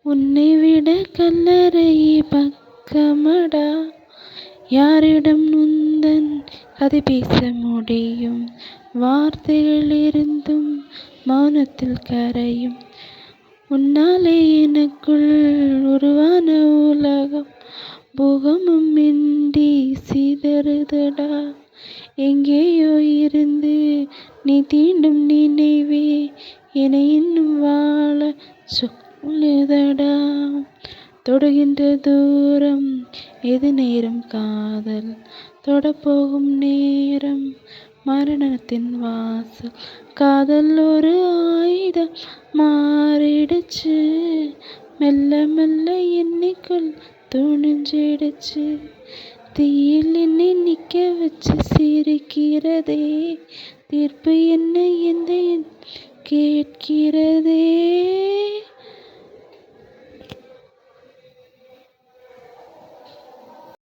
உன்னை விட கல்லறை பக்கமடா, யாரிடம் உந்தன் கதை பேச முடியும்? வார்த்தைகள் இருந்தும் மௌனத்தில் கரையும். உன்னாலே எனக்குள் உருவான உலகம் பூகம்பம் மிண்டி சிதறுதடா. எங்கேயோ இருந்து நீ தீண்டும் நினைவே என்னை இன்னும் வாழ சொல்லுதடா. தொடுகின்ற தூரம் எது நேரம் காதல், தொடப்போகும் நேரம் மரணத்தின் வாசல். காதல் ஒரு ஆயுதம் மாறிடுச்சு, மெல்ல மெல்ல என்னைக்குள் துணிஞ்சிடுச்சு. தீயில் என்னை நிக்க வச்சு சிரிக்கிறதே, தீர்ப்பு என்ன எந்த கேட்கிறதே.